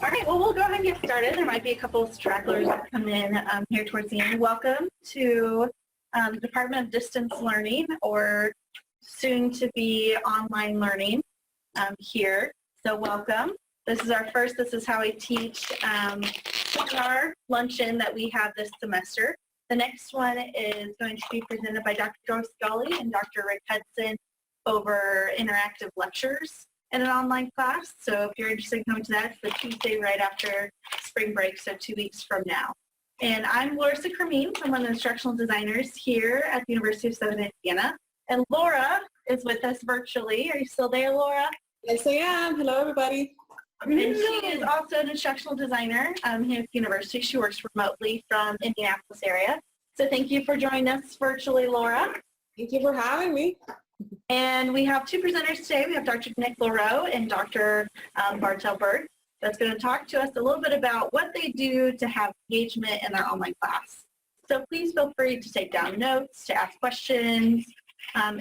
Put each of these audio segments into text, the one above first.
All right, well, we'll go ahead and get started. There might be a couple of stragglers that come in here towards the end. Welcome to the Department of Distance Learning, or soon to be online learning here. So welcome. This is our first, this is how I teach our luncheon that we have this semester. The next one is going to be presented by Dr. Joe Scully and Dr. Rick Hudson over interactive lectures in an online class. So if you're interested in coming to that, it's the Tuesday right after spring break, so 2 weeks from now. And I'm Larissa Cremeen. I'm one of the instructional designers here at the University of Southern Indiana. And Laura is with us virtually. Are you still there, Laura? Yes, I am. Hello, everybody. And she is also an instructional designer here at the university. She works remotely from Indianapolis area. So thank you for joining us virtually, Laura. Thank you for having me. And we have two presenters today. We have Dr. Nick LaRoe and Dr. Bartel Berg that's going to talk to us a little bit about what they do to have engagement in their online class. So please feel free to take down notes, to ask questions,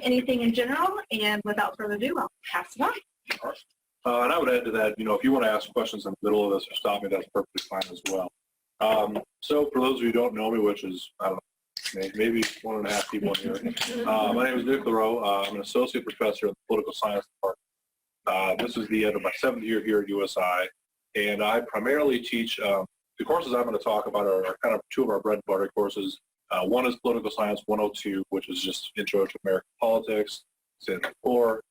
anything in general. And without further ado, I'll pass it on. And I would add to that, if you want to ask questions in the middle of this or stop me, that's perfectly fine as well. So for those of you who don't know me, which is, I don't know, maybe 1.5 people here. My name is Nick LaRoe. I'm an associate professor in the political science department. This is the end of my 7th year here at USI, and I primarily teach, the courses I'm going to talk about are kind of two of our bread and butter courses. One is Political Science 102, which is just Intro to American Politics, Standard 4.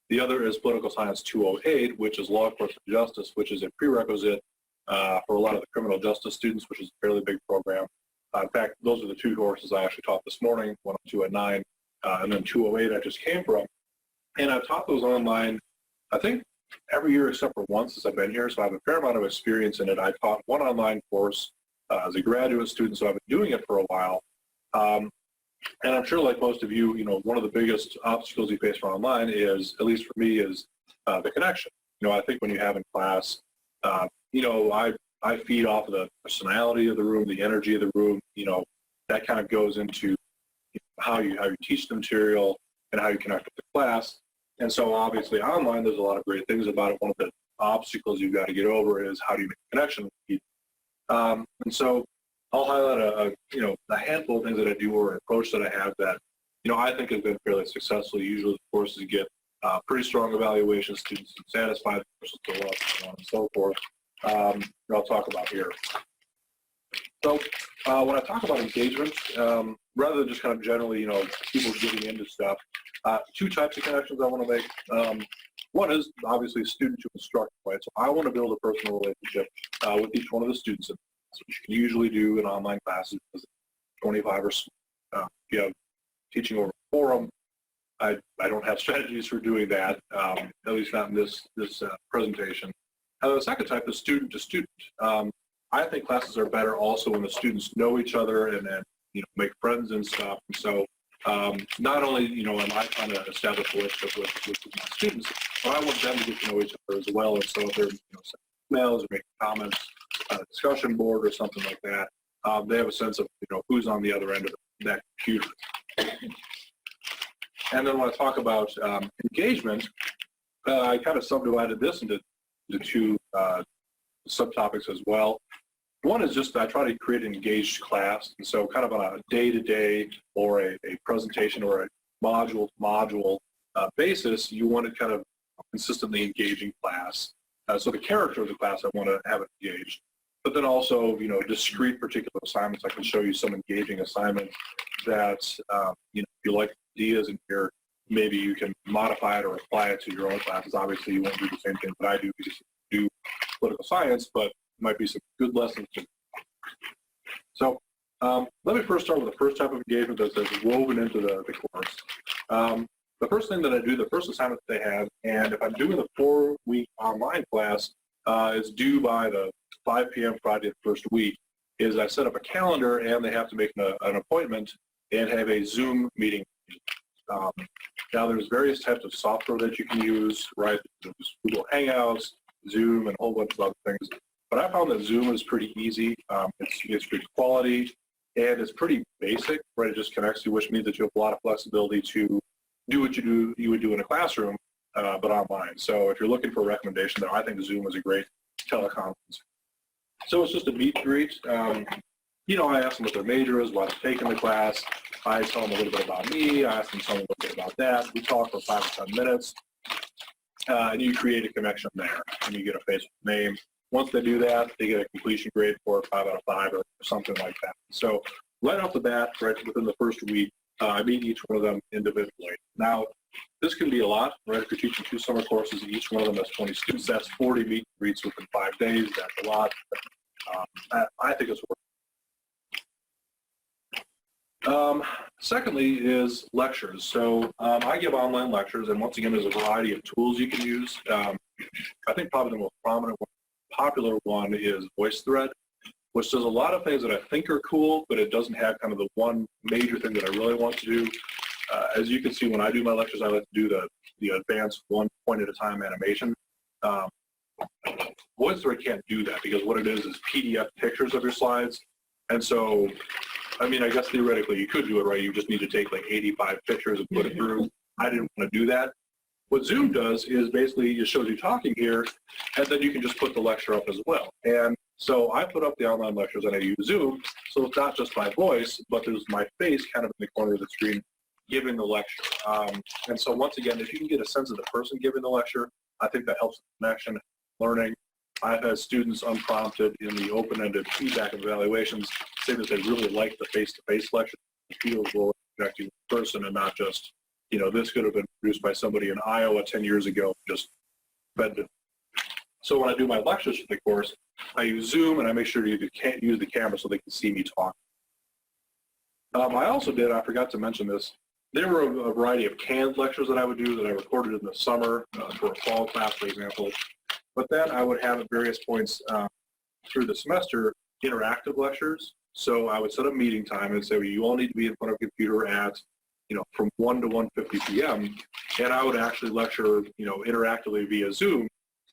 The other is Political Science 208, which is Law, Courts, and Justice, which is a prerequisite for a lot of the criminal justice students, which is a fairly big program. In fact, those are the two courses I actually taught this morning, 102 at 9, and then 208 I just came from. And I've taught those online, I think, every year except for once since I've been here, so I have a fair amount of experience in it. I taught one online course as a graduate student, so I've been doing it for a while. And I'm sure, like most of you, one of the biggest obstacles you face for online is, at least for me, is the connection. I think when you have in class, I feed off of the personality of the room, the energy of the room. That kind of goes into how you teach the material and how you connect with the class. And so obviously online, there's a lot of great things about it. One of the obstacles you've got to get over is how do you make a connection with people. And so I'll highlight a handful of things that I do or an approach that I have that, I think has been fairly successful. Usually the courses get pretty strong evaluations, students are satisfied, the courses go up, so on and so forth. I'll talk about here. So when I talk about engagement, rather than just kind of generally, people getting into stuff, two types of connections I want to make. One is obviously student to instructor, right? So I want to build a personal relationship with each one of the students. That's what you can usually do in online classes, 25 or so. If you have teaching over a forum, I don't have strategies for doing that, at least not in this presentation. The second type is student to student. I think classes are better also when the students know each other and make friends and stuff. And so not only am I trying to establish a relationship with my students, but I want them to get to know each other as well. And so if they're sending emails or making comments on a discussion board or something like that, they have a sense of who's on the other end of that computer. And then when I talk about engagement, I kind of subdivided this into the two subtopics as well. One is just I try to create an engaged class, and so kind of on a day-to-day or a presentation or a module-to-module basis, you want to kind of consistently engaging class. So the character of the class, I want to have it engaged. But then also, discrete particular assignments. I can show you some engaging assignments that, if you like ideas in here, maybe you can modify it or apply it to your own classes. Obviously, you won't do the same thing that I do because you do political science, but might be some good lessons. So let me first start with the first type of engagement that's woven into the course. The first thing that I do, the first assignment that they have, and if I'm doing the 4-week online class, is due by the 5 p.m. Friday the first week, is I set up a calendar and they have to make an appointment and have a Zoom meeting. Now there's various types of software that you can use, right? There's Google Hangouts, Zoom, and a whole bunch of other things. But I found that Zoom is pretty easy. It's good quality, and it's pretty basic, right? It just connects you, which means that you have a lot of flexibility to do what you would do in a classroom, but online. So if you're looking for a recommendation there, I think Zoom is a great teleconference. So it's just a meet and greet. You know, I ask them what their major is, why they're taking the class. I tell them a little bit about me. I ask them a little bit about that. We talk for 5 or 10 minutes, and you create a connection there, and you get a Facebook name. Once they do that, they get a completion grade for 5 out of 5 or something like that. So right off the bat, right within the first week, I meet each one of them individually. Now, this can be a lot, right? If you're teaching 2 summer courses, each one of them has 20 students. That's 40 meet and greets within 5 days. That's a lot. I think it's worth it. Secondly is lectures. So I give online lectures, and once again, there's a variety of tools you can use. I think probably the most prominent one, popular one is Voicethread, which does a lot of things that I think are cool, but it doesn't have kind of the one major thing that I really want to do. As you can see, when I do my lectures, I like to do the advanced one point at a time animation. Voicethread can't do that because what it is PDF pictures of your slides. And so, I mean, I guess theoretically you could do it, right? You just need to take like 85 pictures and put it through. I didn't want to do that. What Zoom does is basically it shows you talking here, and then you can just put the lecture up as well. And so I put up the online lectures and I use Zoom, so it's not just my voice, but there's my face kind of in the corner of the screen giving the lecture. And so once again, if you can get a sense of the person giving the lecture, I think that helps the connection, learning. I've had students unprompted in the open-ended feedback and evaluations say that they really like the face-to-face lecture. It feels more projecting the person and not just, you know, this could have been produced by somebody in Iowa 10 years ago, just fed to. So when I do my lectures for the course, I use Zoom and I make sure you can't use the camera so they can see me talk. I also did, I forgot to mention this, there were a variety of canned lectures that I would do that I recorded in the summer for a fall class, for example. But then I would have at various points through the semester interactive lectures. So I would set a meeting time and say, well, you all need to be in front of a computer at, you know, from 1 to 1:50 p.m. And I would actually lecture, you know, interactively via Zoom.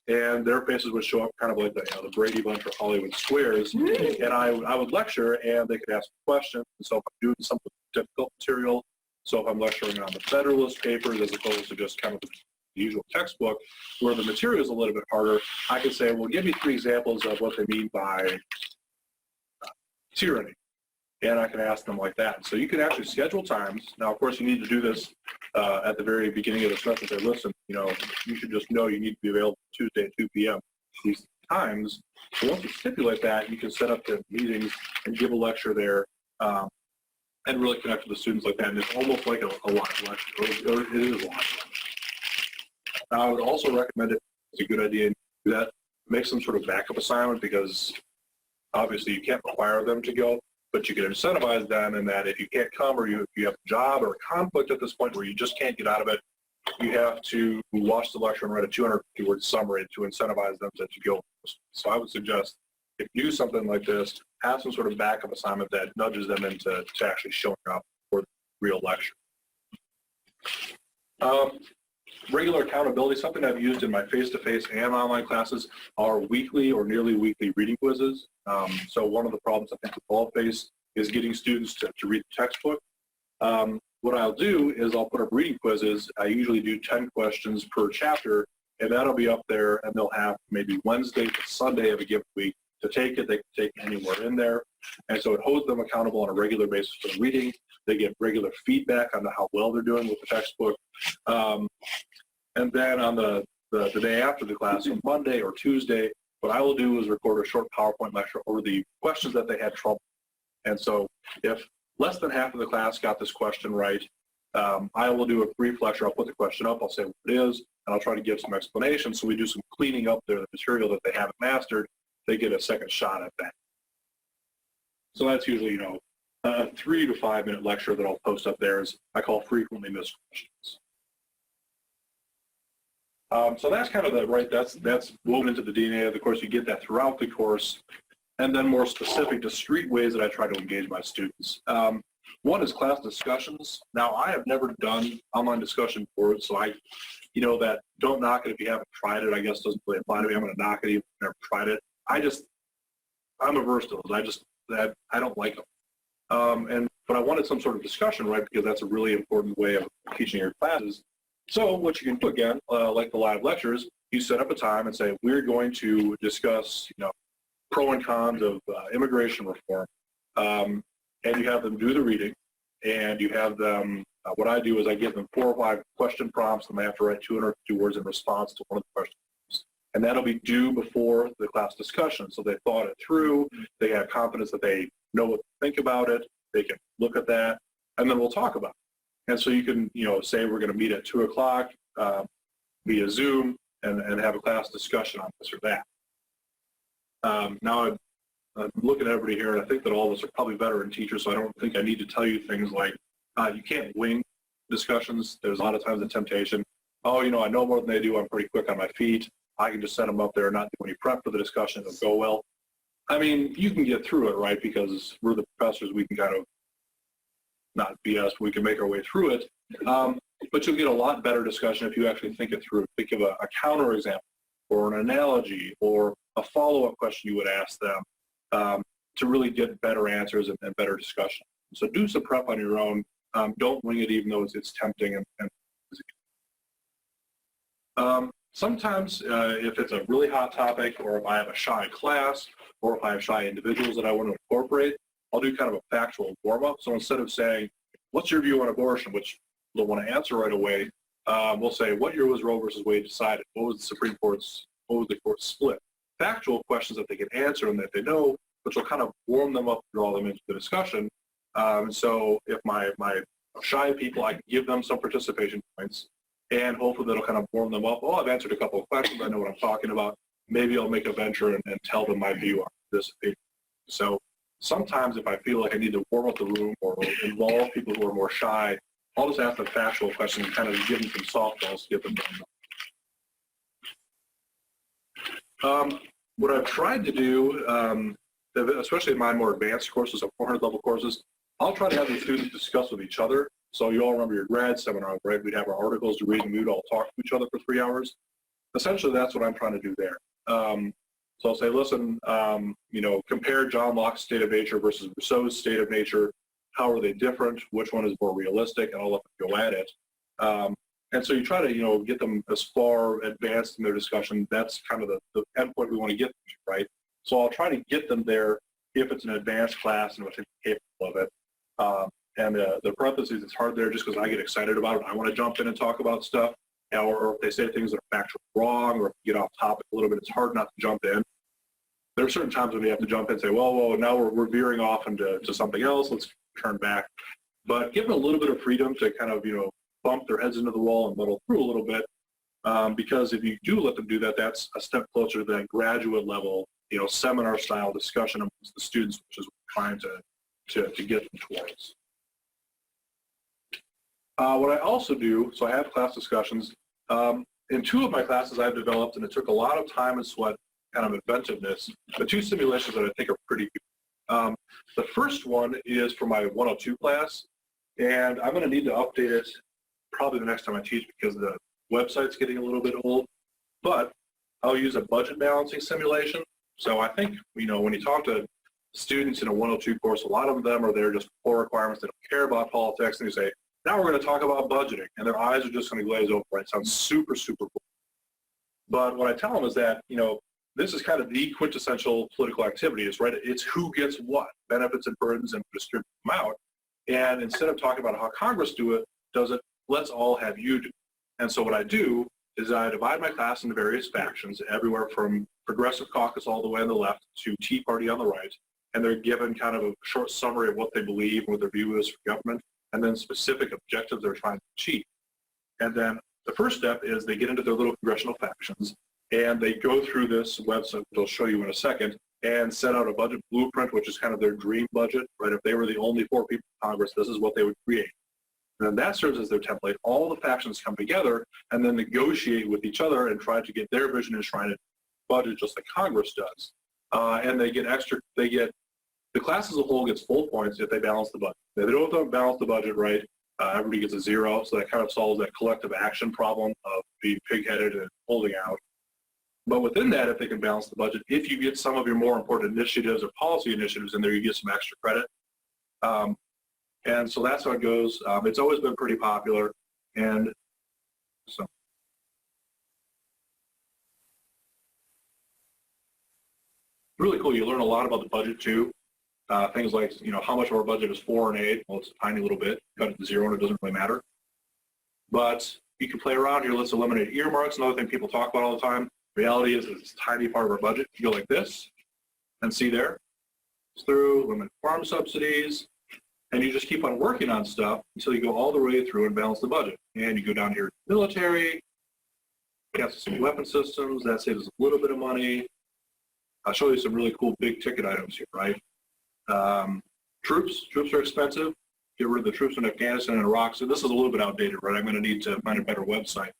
And their faces would show up kind of like the, you know, the Brady Bunch or Hollywood Squares. And I would lecture and they could ask questions. And so if I'm doing some difficult material, so if I'm lecturing on the Federalist Papers as opposed to just kind of the usual textbook, where the material is a little bit harder, I could say, well, give me 3 examples of what they mean by tyranny. And I can ask them like that. So you can actually schedule times. Now, of course, you need to do this at the very beginning of the semester. Say, listen, you know, you should just know you need to be available Tuesday at 2 p.m. these times. So once you stipulate that, you can set up the meetings and give a lecture there and really connect with the students like that. And it's almost like a live lecture, or it is a live lecture. I would also recommend it. It's a good idea to do that. Make some sort of backup assignment because obviously you can't require them to go, but you can incentivize them in that if you can't come or if you have a job or a conflict at this point where you just can't get out of it, you have to watch the lecture and write a 250-word summary to incentivize them to go. So I would suggest if you do something like this, have some sort of backup assignment that nudges them into actually showing up for the real lecture. Regular accountability, something I've used in my face-to-face and online classes are weekly or nearly weekly reading quizzes. So one of the problems I think we all face is getting students to read the textbook. What I'll do is I'll put up reading quizzes. I usually do 10 questions per chapter, and that'll be up there, and they'll have maybe Wednesday to Sunday of a given week to take it. They can take anywhere in there. And so it holds them accountable on a regular basis for reading. They get regular feedback on how well they're doing with the textbook. And then on the day after the class, on Monday or Tuesday, what I will do is record a short PowerPoint lecture over the questions that they had trouble. And so if less than half of the class got this question right, I will do a brief lecture. I'll put the question up. I'll say what it is, and I'll try to give some explanation. So we do some cleaning up there, the material that they haven't mastered. They get a second shot at that. So that's usually, you know, a 3 to 5 minute lecture that I'll post up there is I call frequently missed questions. So that's kind of that's woven into the DNA of the course. You get that throughout the course. And then more specific, discrete ways that I try to engage my students. One is class discussions. Now, I have never done online discussion boards, so you know, that don't knock it if you haven't tried it, I guess doesn't really apply to me. I'm going to knock it even if I've never tried it. I'm averse to those. I don't like them. But I wanted some sort of discussion, right, because that's a really important way of teaching your classes. So what you can do, again, like the live lectures, you set up a time and say, we're going to discuss, pro and cons of immigration reform. And you have them do the reading, and you have them, what I do is I give them 4 or 5 question prompts, and they have to write 250 words in response to one of the questions. And that'll be due before the class discussion. So they thought it through, they have confidence that they know what to think about it, they can look at that, and then we'll talk about it. And so you can, say we're going to meet at 2 o'clock via Zoom and have a class discussion on this or that. Now I'm looking at everybody here, and I think that all of us are probably veteran teachers, so I don't think I need to tell you things like you can't wing discussions. There's a lot of times the temptation, I know more than they do, I'm pretty quick on my feet, I can just set them up there and not do any prep for the discussion, it'll go well. I mean, you can get through it, right, because we're the professors, we can kind of, not BS, we can make our way through it. But you'll get a lot better discussion if you actually think it through. Think of a counter example or an analogy or a follow-up question you would ask them to really get better answers and better discussion. So do some prep on your own. Don't wing it even though it's tempting. Sometimes if it's a really hot topic, or if I have a shy class, or if I have shy individuals that I want to incorporate, I'll do kind of a factual warm-up. So instead of saying, what's your view on abortion, which they'll want to answer right away, we'll say, what year was Roe versus Wade decided? What was the court split? Factual questions that they can answer and that they know, which will kind of warm them up and draw them into the discussion. So if my shy people, I can give them some participation points, and hopefully that'll kind of warm them up. Oh, I've answered a couple of questions. I know what I'm talking about. Maybe I'll make a venture and tell them my view on this. So sometimes if I feel like I need to warm up the room or involve people who are more shy, I'll just ask them factual questions and kind of give them some softballs to get them done. What I've tried to do, especially in my more advanced courses, 400-level courses, I'll try to have the students discuss with each other. So you all remember your grad seminar, right? We'd have our articles to read and we'd all talk to each other for 3 hours. Essentially, that's what I'm trying to do there. So I'll say, listen, compare John Locke's state of nature versus Rousseau's state of nature. How are they different? Which one is more realistic? And I'll let them go at it. And so you try to, get them as far advanced in their discussion. That's kind of the endpoint we want to get them to, right? So I'll try to get them there if it's an advanced class and if they're capable of it. And the parentheses, it's hard there just because I get excited about it. I want to jump in and talk about stuff. Or if they say things that are factually wrong, or if you get off topic a little bit, it's hard not to jump in. There are certain times when you have to jump in and say, well, now we're veering off into something else. Let's turn back. But give them a little bit of freedom to kind of, bump their heads into the wall and muddle through a little bit. Because if you do let them do that, that's a step closer to that graduate level, seminar-style discussion amongst the students, which is what we're trying to get them towards. What I also do, so I have class discussions. In 2 of my classes I've developed, and it took a lot of time and sweat, kind of inventiveness, the 2 simulations that I think are pretty good. The first one is for my 102 class, and I'm going to need to update it probably the next time I teach because the website's getting a little bit old, but I'll use a budget balancing simulation. So I think, when you talk to students in a 102 course, a lot of them are there just for requirements. They don't care about politics, and you say, now we're going to talk about budgeting, and their eyes are just going to glaze over. It sounds super, super cool. But what I tell them is that, this is kind of the quintessential political activity, right? It's who gets what, benefits and burdens, and distribute them out. And instead of talking about how Congress does it, let's all have you do it. And so what I do is I divide my class into various factions, everywhere from Progressive Caucus all the way on the left to Tea Party on the right. And they're given kind of a short summary of what they believe and what their view is for government, and then specific objectives they're trying to achieve. And then the first step is they get into their little congressional factions, and they go through this website, which I'll show you in a second, and set out a budget blueprint, which is kind of their dream budget, right? If they were the only 4 people in Congress, this is what they would create. And then that serves as their template. All the factions come together and then negotiate with each other and try to get their vision enshrined in budget just like Congress does. And they get the class as a whole gets full points if they balance the budget. If they don't balance the budget right, everybody gets a 0, so that kind of solves that collective action problem of being pig-headed and holding out. But within that, if they can balance the budget, if you get some of your more important initiatives or policy initiatives in there, you get some extra credit. And so that's how it goes. It's always been pretty popular. And so really cool. You learn a lot about the budget too. Things like, how much of our budget is foreign aid. Well, it's a tiny little bit. Cut it to zero and it doesn't really matter. But you can play around here. Let's eliminate earmarks. Another thing people talk about all the time. Reality is it's a tiny part of our budget. You go like this and see there. It's through, limit farm subsidies. And you just keep on working on stuff until you go all the way through and balance the budget. And you go down here to military, cancel some weapon systems. That saves us a little bit of money. I'll show you some really cool big ticket items here, right? Troops are expensive. Get rid of the troops in Afghanistan and Iraq. So this is a little bit outdated, right? I'm going to need to find a better website.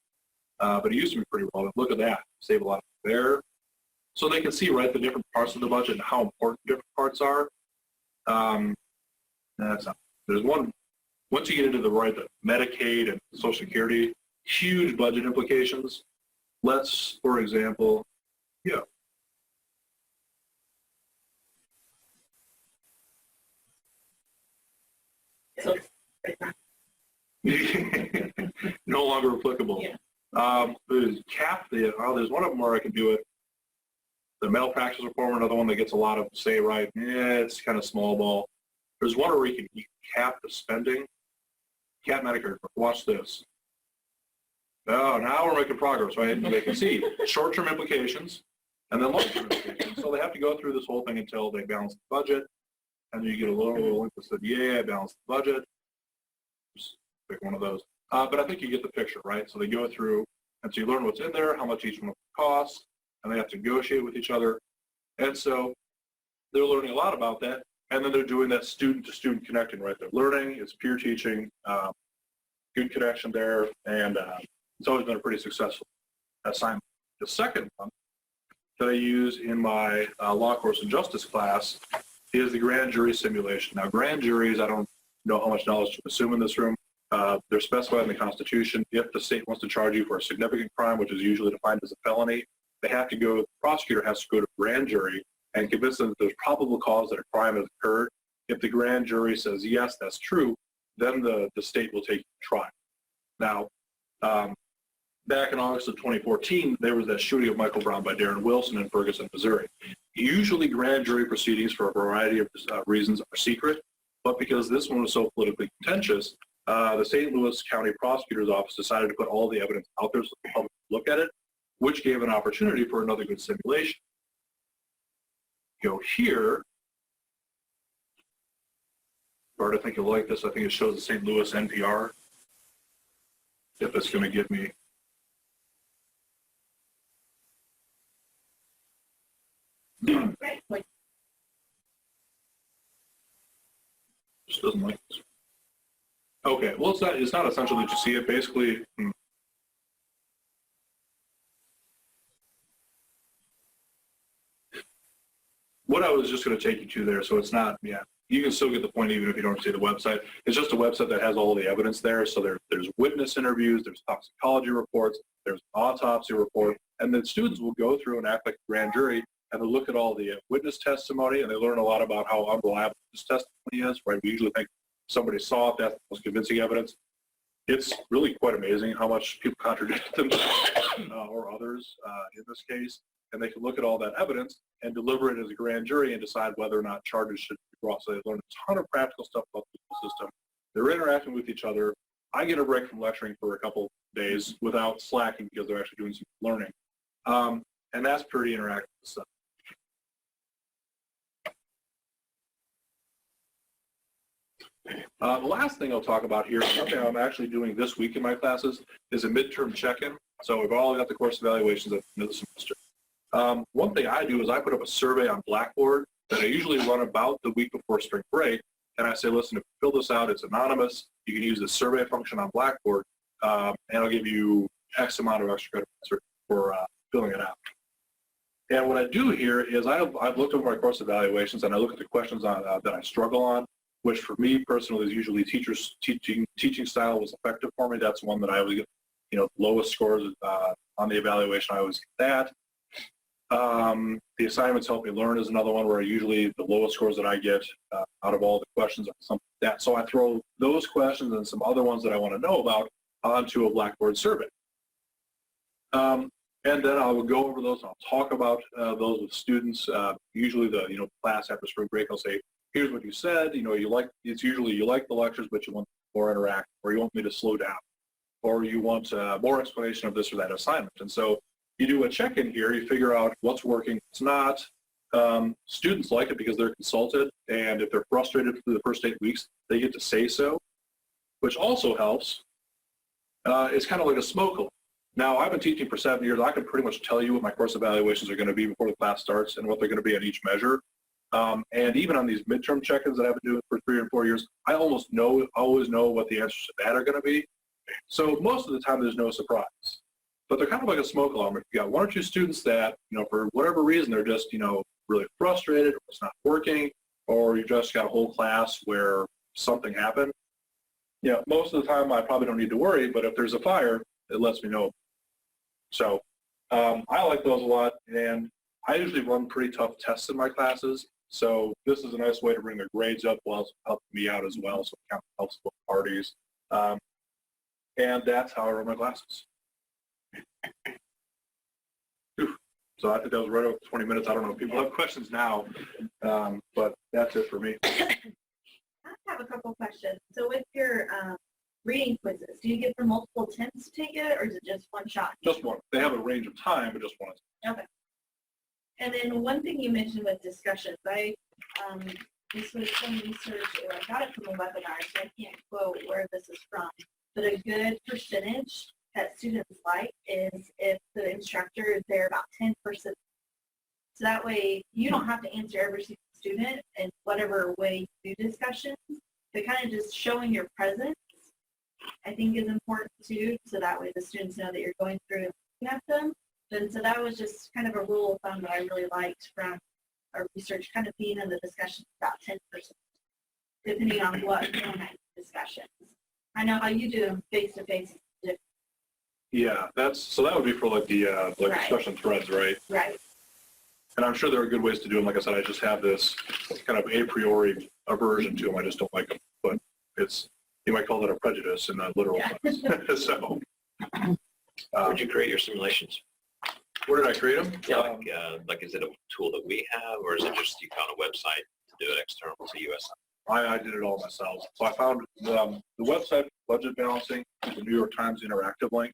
But it used to be pretty relevant. Look at that. Save a lot there. So they can see, right, the different parts of the budget and how important different parts are. That's not, there's one, once you get into the Medicaid and Social Security, huge budget implications. Let's, for example, no longer applicable. Yeah. There's CAP. There's one of them where I can do it. The malpractice reform, another one that gets a lot of say, right? Yeah, it's kind of small ball. There's one where you can cap the spending. Cap Medicare. Watch this. Oh, now we're making progress, right? And they can see short-term implications and then long-term implications. So they have to go through this whole thing until they balance the budget. And you get a little link that said, yeah, I balanced the budget. Just pick one of those. But I think you get the picture, right? So they go through, and so you learn what's in there, how much each one costs, and they have to negotiate with each other. And so they're learning a lot about that. And then they're doing that student-to-student connecting, right? They're learning, it's peer teaching, good connection there, and it's always been a pretty successful assignment. The second one that I use in my law course and justice class is the grand jury simulation. Now, grand juries, I don't know how much knowledge to assume in this room. They're specified in the Constitution. If the state wants to charge you for a significant crime, which is usually defined as a felony, the prosecutor has to go to grand jury and convince them that there's probable cause that a crime has occurred. If the grand jury says, yes, that's true, then the state will take you to trial. Now, back in August of 2014, there was that shooting of Michael Brown by Darren Wilson in Ferguson, Missouri. Usually grand jury proceedings for a variety of reasons are secret, but because this one was so politically contentious, the St. Louis County Prosecutor's Office decided to put all the evidence out there so the public could look at it, which gave an opportunity for another good simulation. Go here. Bart, I think you'll like this. I think it shows the St. Louis NPR. If it's going to give me. Just doesn't like this. Okay, well, it's not essential that you see it. Basically, what I was just going to take you to there, so it's not, you can still get the point even if you don't see the website. It's just a website that has all the evidence there. So there's witness interviews, there's toxicology reports, there's autopsy report, and then students will go through and act like a grand jury, and they look at all the witness testimony, and they learn a lot about how unreliable this testimony is, right? We usually think somebody saw it, that's the most convincing evidence. It's really quite amazing how much people contradict themselves or others in this case, and they can look at all that evidence and deliver it as a grand jury and decide whether or not charges should be brought. So they learn a ton of practical stuff about the legal system. They're interacting with each other. I get a break from lecturing for a couple days without slacking because they're actually doing some learning. And that's pretty interactive stuff. The last thing I'll talk about here, something I'm actually doing this week in my classes, is a midterm check-in. So we've all got the course evaluations at the end of the semester. One thing I do is I put up a survey on Blackboard that I usually run about the week before spring break, and I say, listen, if you fill this out, it's anonymous. You can use the survey function on Blackboard, and I'll give you X amount of extra credit for filling it out. And what I do here is I've looked over my course evaluations, and I look at the questions that I struggle on, which for me personally is usually teaching style was effective for me. That's one that I always get, lowest scores on the evaluation. I always get that. The assignments help me learn is another one where usually the lowest scores that I get out of all the questions are something like that. So I throw those questions and some other ones that I want to know about onto a Blackboard survey. And then I will go over those. I'll talk about those with students. Usually the class after spring break, I'll say, here's what you said. It's usually you like the lectures, but you want more interactive, or you want me to slow down, or you want more explanation of this or that assignment. And so you do a check-in here. You figure out what's working, what's not. Students like it because they're consulted, and if they're frustrated through the first 8 weeks, they get to say so, which also helps. It's kind of like a smoke alarm. Now, I've been teaching for 7 years. I can pretty much tell you what my course evaluations are going to be before the class starts and what they're going to be at each measure. And even on these midterm check-ins that I've been doing for 3 or 4 years, I always know what the answers to that are going to be. So most of the time, there's no surprise. But they're kind of like a smoke alarm. If you got 1 or 2 students that, for whatever reason, they're just, really frustrated, or it's not working, or you just got a whole class where something happened, most of the time I probably don't need to worry, but if there's a fire, it lets me know. So I like those a lot, and I usually run pretty tough tests in my classes, so this is a nice way to bring their grades up while it's helping me out as well, so it kind of helps with parties. And that's how I run my classes. So I think that was right over 20 minutes. I don't know if people have questions now, but that's it for me. I have a couple questions. So with your reading quizzes, do you get for multiple attempts to take it, or is it just one shot? Just one. They have a range of time, but just one. Okay. And then one thing you mentioned with discussions, this was some research, or I got it from a webinar, so I can't quote where this is from, but a good percentage that students like is if the instructor is there about 10%. So that way you don't have to answer every single student in whatever way you do discussions, but kind of just showing your presence, I think, is important too, so that way the students know that you're going through and looking at them. And so that was just kind of a rule of thumb that I really liked from our research, kind of being in the discussion about 10%, depending on what format discussions. I know how you do them face-to-face. Yeah, that would be for like the Right. discussion threads, right? Right. And I'm sure there are good ways to do them. Like I said, I just have this kind of a priori aversion to them. I just don't like them. But you might call that a prejudice in a literal sense. So, Where'd you create your simulations? where did I create them? Yeah, like is it a tool that we have, or is it just you found a website to do it external to USI? I did it all myself. So I found the website budget balancing, the New York Times interactive link.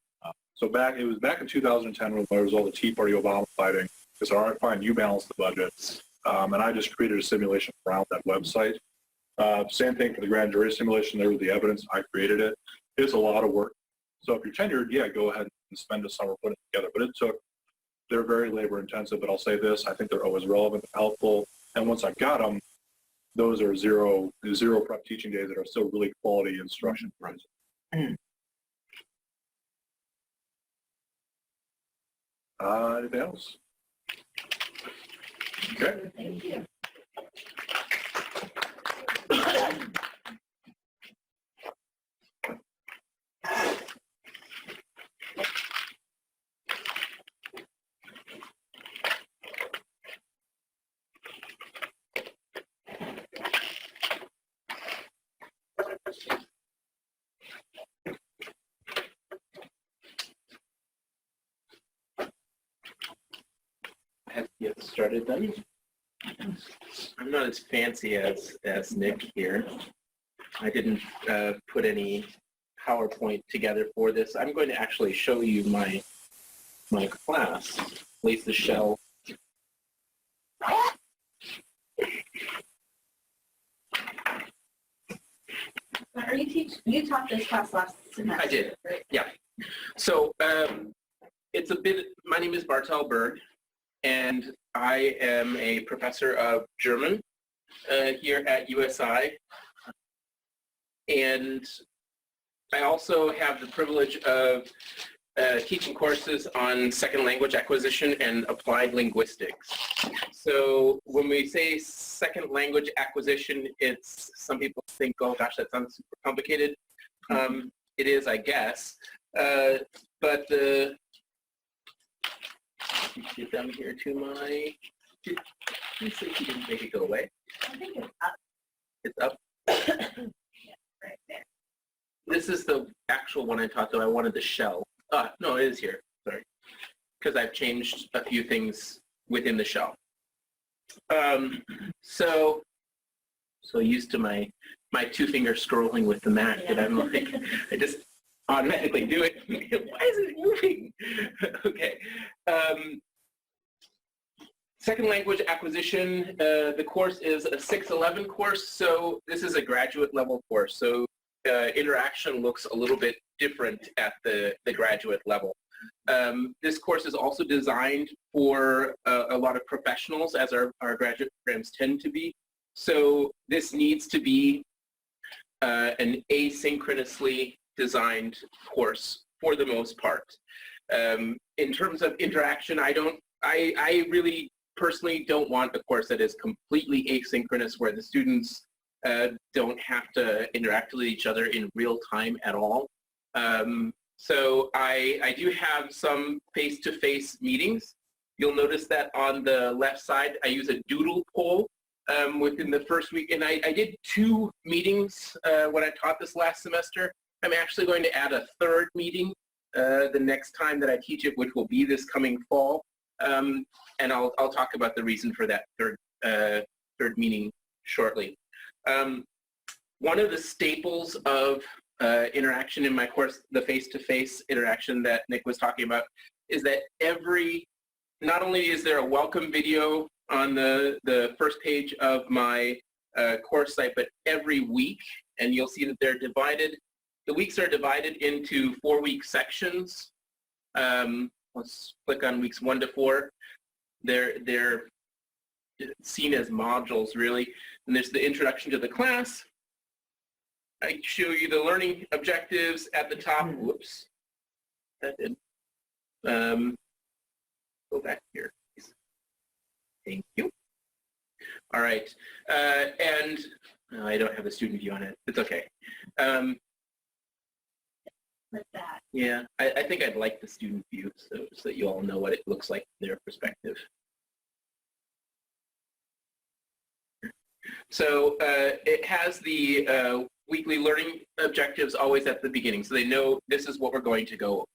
So it was back in 2010 when there was all the Tea Party Obama fighting. It's all right, fine, you balance the budget. And I just created a simulation around that website. Same thing for the grand jury simulation. There was the evidence. I created it. It's a lot of work. So if you're tenured, yeah, go ahead and spend a summer putting it together. But they're very labor intensive, but I'll say this, I think they're always relevant and helpful. And once I've got them, those are zero prep teaching days that are still really quality instruction. Right. Anything else? Okay. Thank you. Have to get started then. I'm not as fancy as Nick here. I didn't put any PowerPoint together for this. I'm going to actually show you my class, at least the shell. You taught this class last semester. I did, right? yeah. So my name is Bartel Berg, and I am a professor of German here at USI. And I also have the privilege of teaching courses on second language acquisition and applied linguistics. So when we say second language acquisition, some people think, oh gosh, that sounds super complicated. It is, I guess. But get down here to my, let me see if you can make it go away. I think it's up. It's up. Yeah, right there. This is the actual one I taught, though I wanted the shell. No, it is here. Sorry. because I've changed a few things within the shell. So used to my two-finger scrolling with the Mac that I'm like, I just automatically do it. Why is it moving? Okay. Second language acquisition, the course is a 611 course, so this is a graduate level course. So interaction looks a little bit different at the graduate level. This course is also designed for a lot of professionals, as our graduate programs tend to be. So this needs to be an asynchronously designed course for the most part. In terms of interaction, I really personally don't want a course that is completely asynchronous, where the students don't have to interact with each other in real time at all. So I do have some face-to-face meetings. You'll notice that on the left side, I use a doodle poll within the first week. And I did 2 meetings when I taught this last semester. I'm actually going to add a 3rd meeting the next time that I teach it, which will be this coming fall. And I'll talk about the reason for that third meeting shortly. One of the staples of interaction in my course, the face-to-face interaction that Nick was talking about, is that not only is there a welcome video on the first page of my course site, but every week, and you'll see that they're divided. The weeks are divided into 4-week sections. Let's click on weeks 1 to 4. They're seen as modules, really. And there's the introduction to the class. I show you the learning objectives at the top. Whoops, that did. Go back here, please. Thank you. All right, and I don't have the student view on it. It's okay. With that. Yeah, I think I'd like the student view so that you all know what it looks like from their perspective. So it has the weekly learning objectives always at the beginning, so they know this is what we're going to go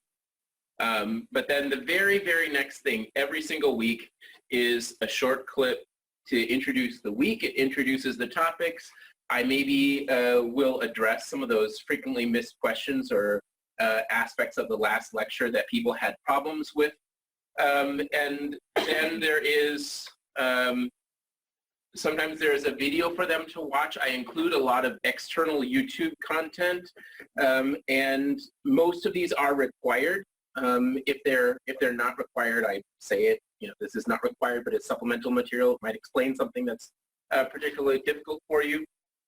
over. But then the very, very next thing every single week is a short clip to introduce the week. It introduces the topics. I maybe will address some of those frequently missed questions or aspects of the last lecture that people had problems with. And then there is, sometimes there is a video for them to watch. I include a lot of external YouTube content, and most of these are required. If they're not required, I say it. You know, this is not required, but it's supplemental material. It might explain something that's particularly difficult for you.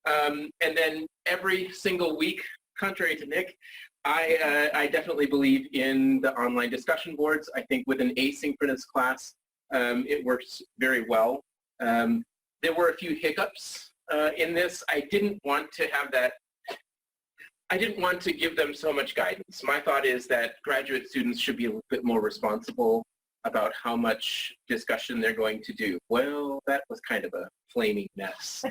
And then every single week, contrary to Nick, I definitely believe in the online discussion boards. I think with an asynchronous class, it works very well. There were a few hiccups in this. I didn't want to have that. I didn't want to give them so much guidance. My thought is that graduate students should be a little bit more responsible about how much discussion they're going to do. Well, that was kind of a flaming mess.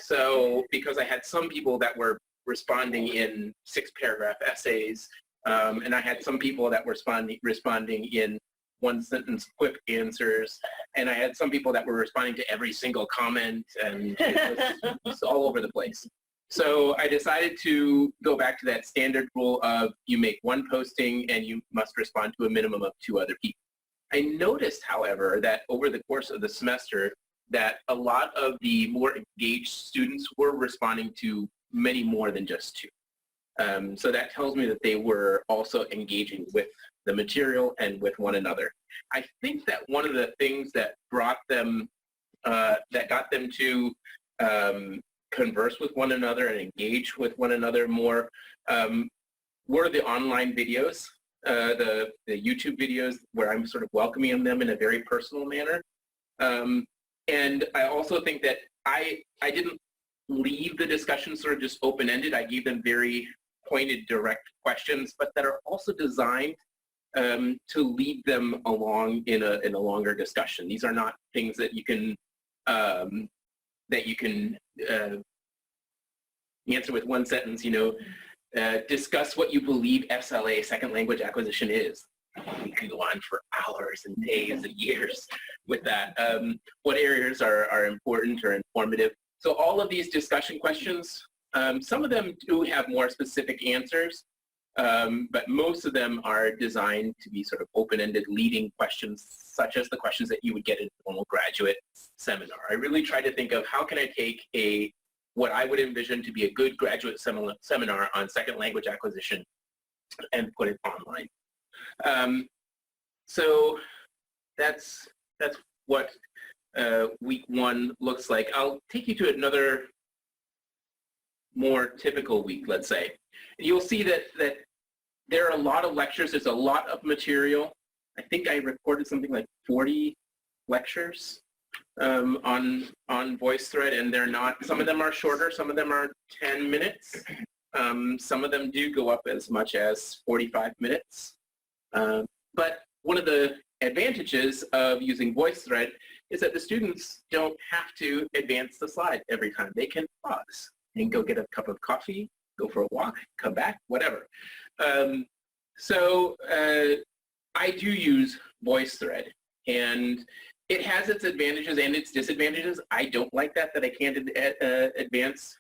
So because I had some people that were responding in 6-paragraph essays, and I had some people that were responding in 1-sentence quick answers, and I had some people that were responding to every single comment, and it was all over the place. So I decided to go back to that standard rule of you make 1 posting and you must respond to a minimum of 2 other people. I noticed, however, that over the course of the semester that a lot of the more engaged students were responding to many more than just 2. So that tells me that they were also engaging with the material and with one another. I think that one of the things that brought them, that got them to converse with one another and engage with one another more were the online videos, the YouTube videos where I'm sort of welcoming them in a very personal manner. And I also think that I didn't leave the discussion sort of just open-ended. I gave them very pointed, direct questions, but that are also designed to lead them along in a longer discussion. These are not things that you can answer with 1 sentence. You know, discuss what you believe SLA, second language acquisition, is. we could go on for hours and days and years with that. What areas are important or informative? So all of these discussion questions, some of them do have more specific answers, but most of them are designed to be sort of open-ended leading questions, such as the questions that you would get in a normal graduate seminar. I really try to think of how can I take what I would envision to be a good graduate seminar on second language acquisition and put it online. So that's what week one looks like. I'll take you to another more typical week, let's say. And you'll see that there are a lot of lectures. There's a lot of material. I think I recorded something like 40 lectures on Voicethread, and they're not, some of them are shorter, some of them are 10 minutes. Some of them do go up as much as 45 minutes. But one of the advantages of using Voicethread is that the students don't have to advance the slide every time. They can pause and go get a cup of coffee, go for a walk, come back, whatever. So I do use Voicethread, and it has its advantages and its disadvantages. I don't like that I can't advance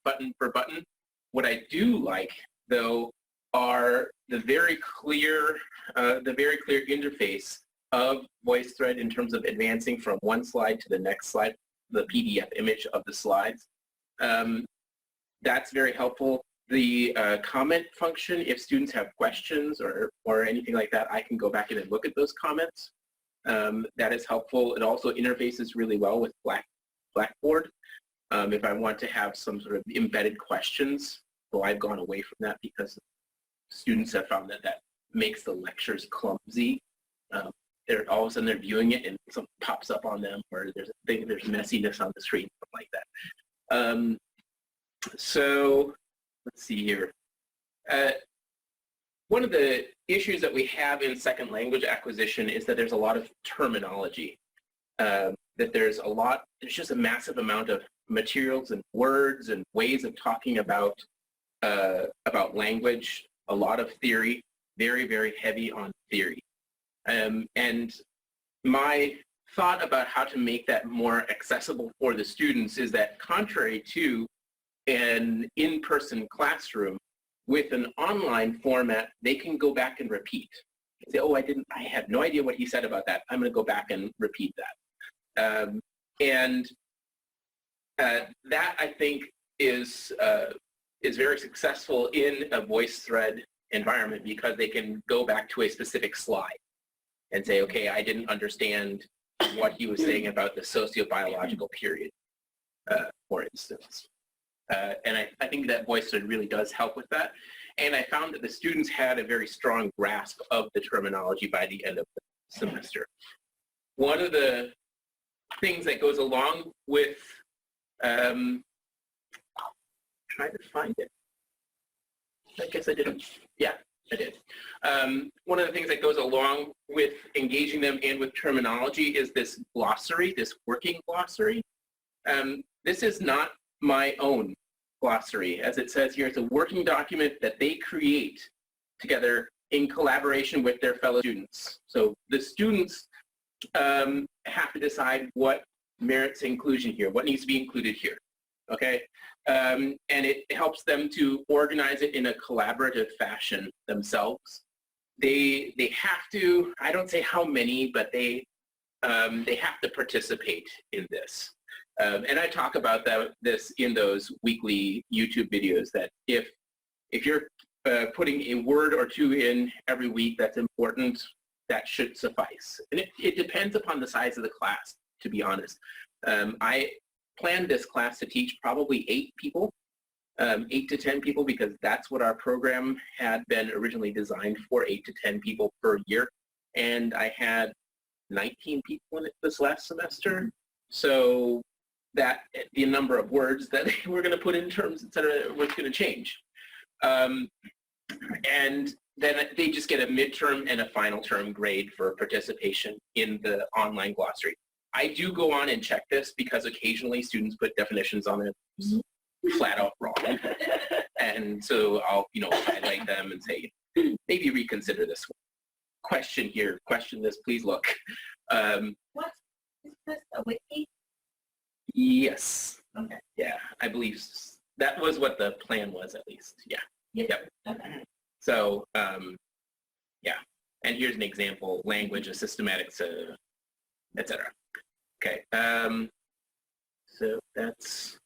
button for button. What I do like, though, are the very clear interface of Voicethread in terms of advancing from one slide to the next slide, the PDF image of the slides. That's very helpful. The comment function, if students have questions or anything like that, I can go back in and look at those comments. That is helpful. It also interfaces really well with Blackboard. If I want to have some sort of embedded questions, though I've gone away from that because students have found that makes the lectures clumsy. All of a sudden they're viewing it and something pops up on them, or there's messiness on the screen, something like that. So let's see here. One of the issues that we have in second language acquisition is that there's a lot of terminology. That there's just a massive amount of materials and words and ways of talking about language, a lot of theory, very, very heavy on theory. And my thought about how to make that more accessible for the students is that contrary to an in-person classroom, with an online format, they can go back and repeat. Say, oh, I had no idea what he said about that. I'm going to go back and repeat that. That, I think, is very successful in a VoiceThread environment because they can go back to a specific slide and say, okay, I didn't understand what he was saying about the sociobiological period, for instance. And I think that VoiceThread really does help with that. And I found that the students had a very strong grasp of the terminology by the end of the semester. One of the things that goes along with, trying to find it. I guess I didn't. Yeah, I did. One of the things that goes along with engaging them and with terminology is this glossary, this working glossary. This is not my own glossary. As it says here, it's a working document that they create together in collaboration with their fellow students. So the students have to decide what merits inclusion here, what needs to be included here, okay? And it helps them to organize it in a collaborative fashion themselves. They have to, I don't say how many, but they have to participate in this. And I talk about this in those weekly YouTube videos, that if you're putting a word or two in every week that's important, that should suffice. And it depends upon the size of the class, to be honest. I planned this class to teach probably 8 people, 8 to 10 people, because that's what our program had been originally designed for, 8 to 10 people per year. And I had 19 people in it this last semester. So that the number of words that we're going to put in terms, et cetera, was going to change. And then they just get a midterm and a final term grade for participation in the online glossary. I do go on and check this because occasionally students put definitions on it flat out wrong. And so I'll, highlight them and say, maybe reconsider this one. question here. Question this, please look. What is this, a wiki? Yes. Okay. Yeah, I believe that was what the plan was, at least. Yeah. Yep. Okay. So, yeah. And here's an example: language, a systematics, etc. Okay. So that's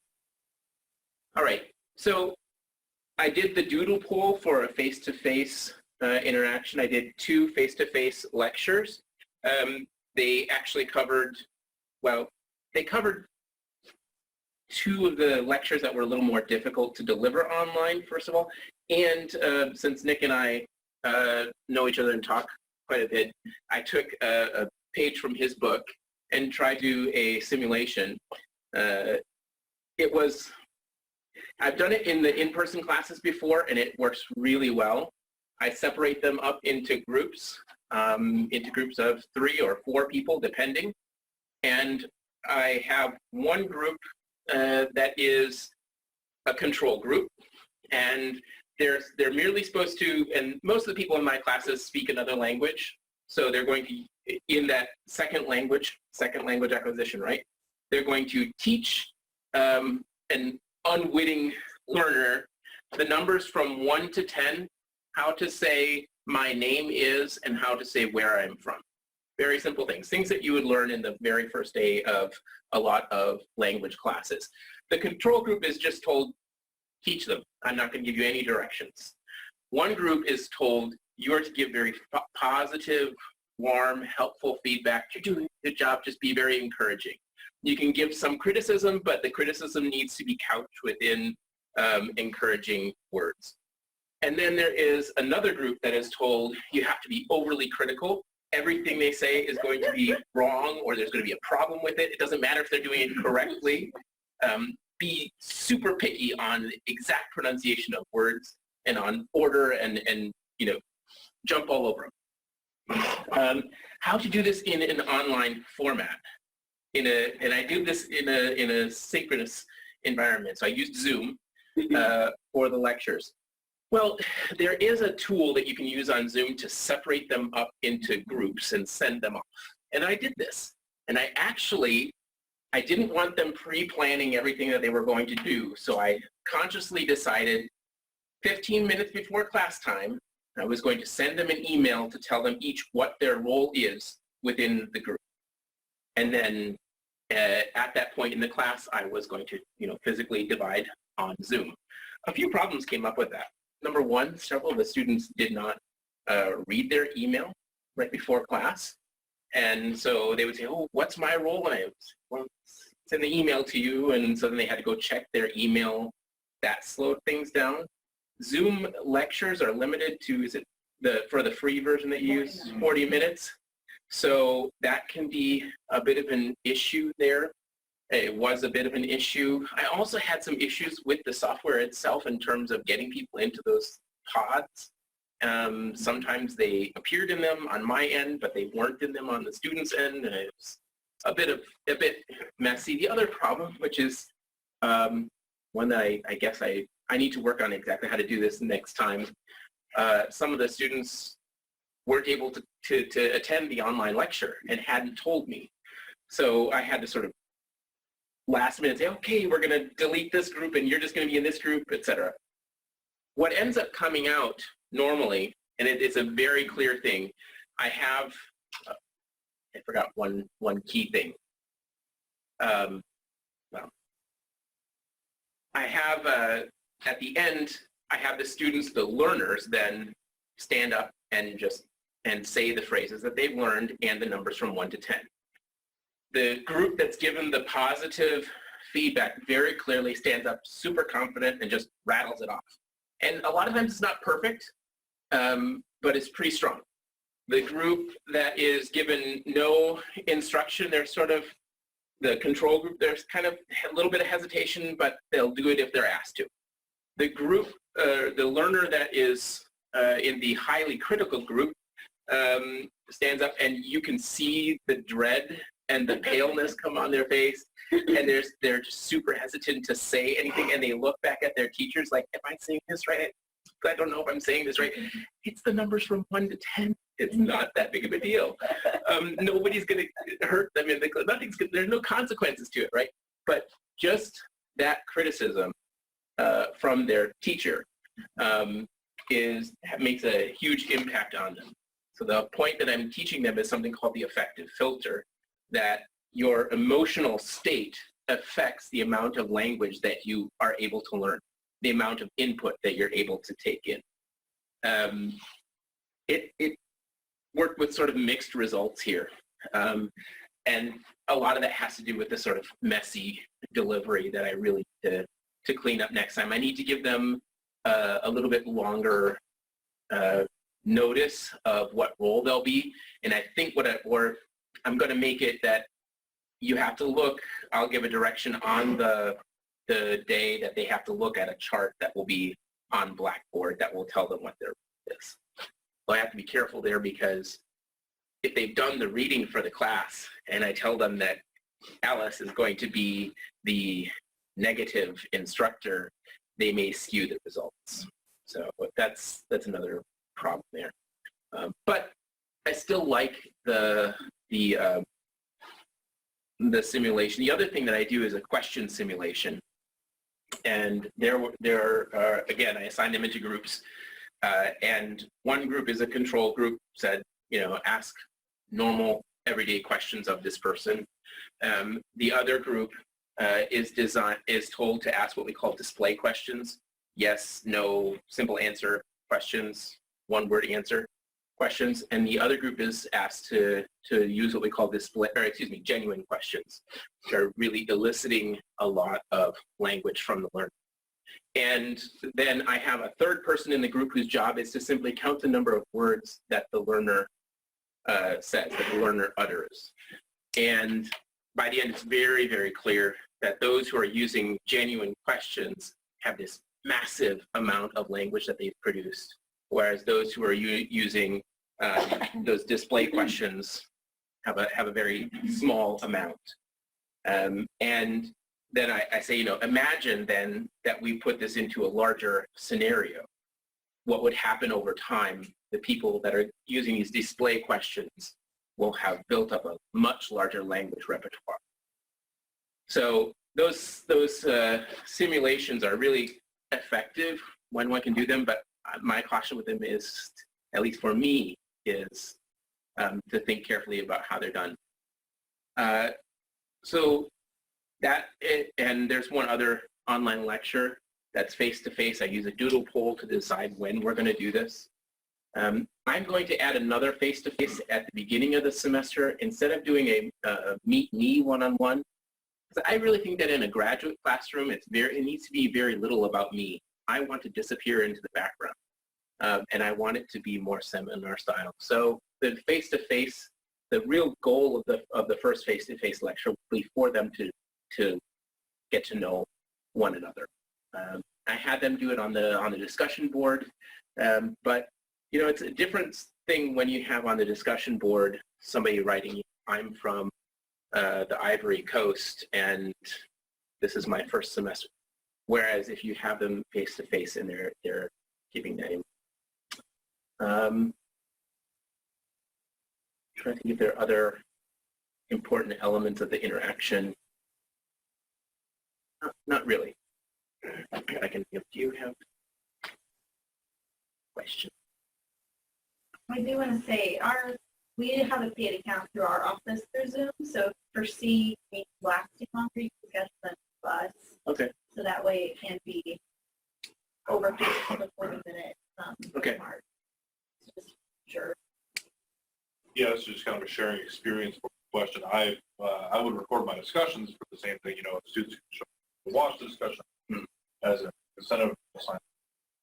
all right. So I did the doodle poll for a face-to-face interaction. I did 2 face-to-face lectures. They actually covered, well, they covered 2 of the lectures that were a little more difficult to deliver online, first of all. And since Nick and I know each other and talk quite a bit, I took a page from his book and tried to do a simulation. I've done it in the in-person classes before, and it works really well. I separate them up into groups of 3 or 4 people, depending. And I have one group that is a control group, and they're merely supposed to, and most of the people in my classes speak another language, so they're going to, in that second language acquisition, right? They're going to teach an unwitting learner the numbers from 1 to 10, how to say my name is, and how to say where I'm from. Very simple things that you would learn in the very first day of a lot of language classes. The control group is just told, teach them. I'm not going to give you any directions. One group is told, you are to give very positive, warm, helpful feedback. You're doing a good job, just be very encouraging. You can give some criticism, but the criticism needs to be couched within encouraging words. And then there is another group that is told, you have to be overly critical. Everything they say is going to be wrong, or there's going to be a problem with it. It doesn't matter if they're doing it correctly. Be super picky on the exact pronunciation of words and on order, and you know, jump all over them. How to do this in an online format? And I do this in a synchronous environment. So I used Zoom for the lectures. Well, there is a tool that you can use on Zoom to separate them up into groups and send them off. And I did this. And I didn't want them pre-planning everything that they were going to do. So I consciously decided 15 minutes before class time, I was going to send them an email to tell them each what their role is within the group. And then at that point in the class, I was going to, physically divide on Zoom. A few problems came up with that. Number one, several of the students did not read their email right before class. And so they would say, oh, what's my role? And I was, well, send the email to you. And so then they had to go check their email. That slowed things down. Zoom lectures are limited to, for the free version that you use, 40 minutes. So that can be a bit of an issue there. It was a bit of an issue. I also had some issues with the software itself in terms of getting people into those pods. Sometimes they appeared in them on my end, but they weren't in them on the student's end, and it was a bit messy. The other problem, which is one that I guess I need to work on exactly how to do this next time. Some of the students weren't able to attend the online lecture and hadn't told me. So I had to sort of last minute say, okay, we're going to delete this group and you're just going to be in this group, etc. What ends up coming out normally, and it's a very clear thing, I have, I forgot one key thing. Well, I have, at the end, I have the students, the learners, then stand up and say the phrases that they've learned and the numbers from 1 to 10. The group that's given the positive feedback very clearly stands up super confident and just rattles it off. And a lot of times it's not perfect, but it's pretty strong. The group that is given no instruction, they're sort of, the control group, there's kind of a little bit of hesitation, but they'll do it if they're asked to. The group, the learner that is in the highly critical group stands up and you can see the dread and the paleness come on their face, and they're just super hesitant to say anything, and they look back at their teachers like, am I saying this right? I don't know if I'm saying this right. It's the numbers from 1 to 10. It's not that big of a deal. Nobody's going to hurt them. There's no consequences to it, right? But just that criticism from their teacher makes a huge impact on them. So the point that I'm teaching them is something called the affective filter, that your emotional state affects the amount of language that you are able to learn, the amount of input that you're able to take in. It worked with sort of mixed results here. And a lot of that has to do with the sort of messy delivery that I really need to clean up next time. I need to give them a little bit longer notice of what role they'll be. And I think I'm going to make it that you have to look, I'll give a direction on the day that they have to look at a chart that will be on Blackboard that will tell them what their role is. So I have to be careful there, because if they've done the reading for the class and I tell them that Alice is going to be the negative instructor, they may skew the results. So that's another problem there. But I still like the simulation. The other thing that I do is a question simulation. And there are, again, I assign them into groups. And one group is a control group, said, ask normal, everyday questions of this person. The other group is told to ask what we call display questions. Yes, no, simple answer questions, one-word answer questions. And the other group is asked to use what we call genuine questions, which are really eliciting a lot of language from the learner. And then I have a third person in the group whose job is to simply count the number of words that the learner says, that the learner utters. And by the end, it's very, very clear that those who are using genuine questions have this massive amount of language that they've produced, whereas those who are using those display questions have a very small amount. And then I say, imagine then that we put this into a larger scenario. What would happen over time? The people that are using these display questions will have built up a much larger language repertoire. So those simulations are really effective when one can do them, but my caution with them is, at least for me, is to think carefully about how they're done. And there's one other online lecture that's face-to-face. I use a doodle poll to decide when we're going to do this. I'm going to add another face-to-face at the beginning of the semester instead of doing a meet me one-on-one. I really think that in a graduate classroom, it needs to be very little about me. I want to disappear into the background, and I want it to be more seminar style. So the face-to-face, the real goal of the first face-to-face lecture will be for them to get to know one another. I had them do it on the discussion board, but it's a different thing when you have on the discussion board somebody writing, I'm from the Ivory Coast and this is my first semester. Whereas if you have them face-to-face and they're giving that in. Trying to think if there are other important elements of the interaction. Not really. I can give. Do you have questions? I do want to say we have a paid account through our office through Zoom, so for C meetings lasting longer, you can schedule them with us. Okay. So that way it can be over 50 to 40 minutes. Okay. Mark. Just sure. Yeah, it's just kind of a sharing experience question. I would record my discussions for the same thing. Students can watch the discussion as an incentive assignment.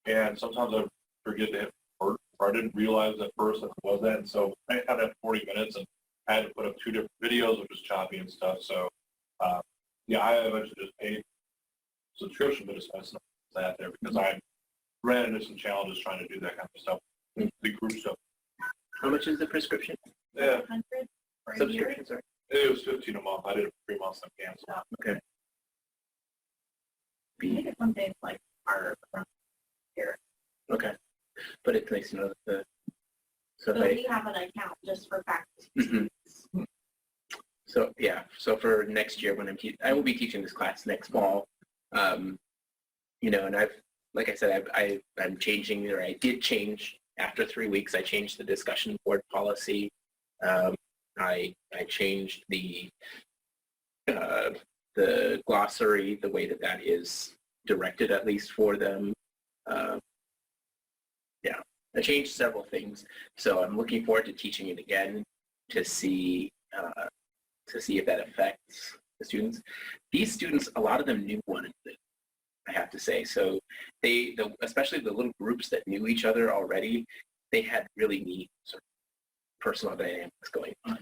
And sometimes I forget to hit record, or I didn't realize at first that it was that. And so I had that 40 minutes and I had to put up 2 different videos, which was choppy and stuff. So I eventually just paid subscription, but it's that there because I ran into some challenges trying to do that kind of stuff, the group stuff. How much is the prescription? Yeah. 100 for a Subscription, year. sorry. It was $15 a month. I did it for 3 months and canceled. Okay. I think it's something like harder from here. Okay. But it's nice to know that so So if we have an account just for faculty. Mhm. So yeah, so for next year when I will be teaching this class next fall. And like I said, I'm changing, or I did change after 3 weeks. I changed the discussion board policy. I changed the glossary, the way that is directed, at least for them. I changed several things, so I'm looking forward to teaching it again to see if that affects the students. These students, a lot of them knew one another, I have to say. So especially the little groups that knew each other already, they had really neat sort of personal dynamics going on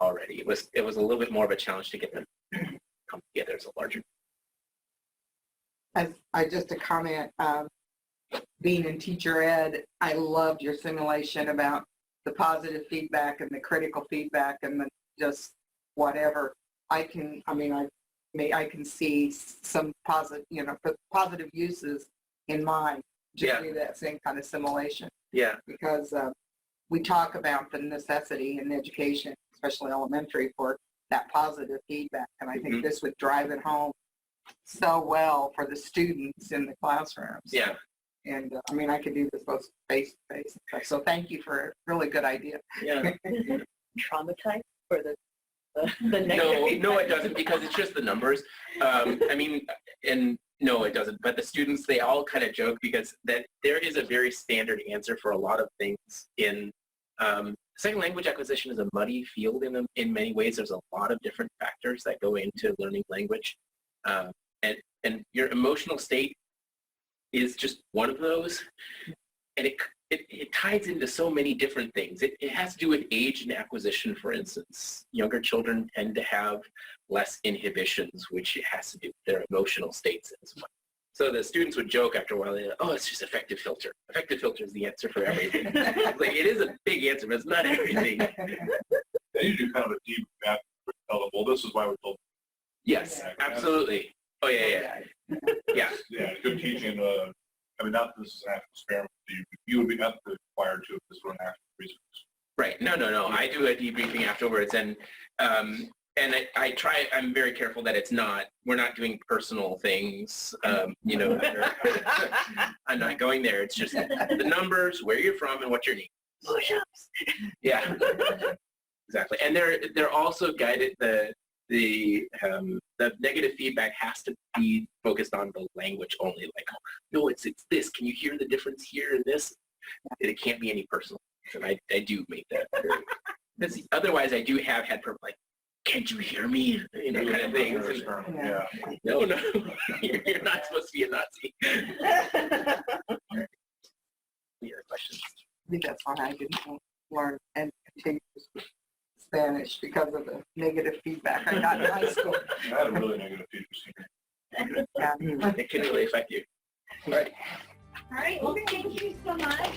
already. It was a little bit more of a challenge to get them come together as a larger. Just a comment, being in teacher ed, I loved your simulation about the positive feedback and the critical feedback and the just whatever. I can see some positive uses in mine to do that same kind of simulation. Yeah. Because we talk about the necessity in education, especially elementary, for that positive feedback. And I think this would drive it home so well for the students in the classrooms. Yeah. And I could do this both face-to-face. So thank you for a really good idea. Yeah. Traumatized for the negative? No, it doesn't, because it's just the numbers. And no, it doesn't. But the students, they all kind of joke because that there is a very standard answer for a lot of things in second language acquisition is a muddy field in many ways. There's a lot of different factors that go into learning language. And your emotional state is just one of those. And it ties into so many different things. It has to do with age and acquisition, for instance. Younger children tend to have less inhibitions, which has to do with their emotional states as well. So the students would joke after a while, oh, it's just affective filter. Affective filter is the answer for everything. Like, it is a big answer, but it's not everything. They usually do kind of a deep map to tell them, well, this is why we told them. Yes, absolutely. Oh, yeah. Yeah. Yeah, good teaching. Not that this is an actual experiment. You would be not required to if this were an actual research. Right. No. I do a debriefing afterwards, and I try. I'm very careful that we're not doing personal things. I'm not going there. It's just the numbers, where you're from, and what your name is. Push-ups. Yeah. Exactly. And they're also guided. The negative feedback has to be focused on the language only. Like, no, it's this. Can you hear the difference here and this? And it can't be any personal. And I do make that very, because otherwise I do have had like, can't you hear me? Kind of things. Yeah. No, you're not supposed to be a Nazi. Any other questions? I think that's why I didn't learn and continue Spanish, because of the negative feedback I got in high school. I had a really negative teacher. Yeah. It can really affect you. All right. All right, well, thank you so much.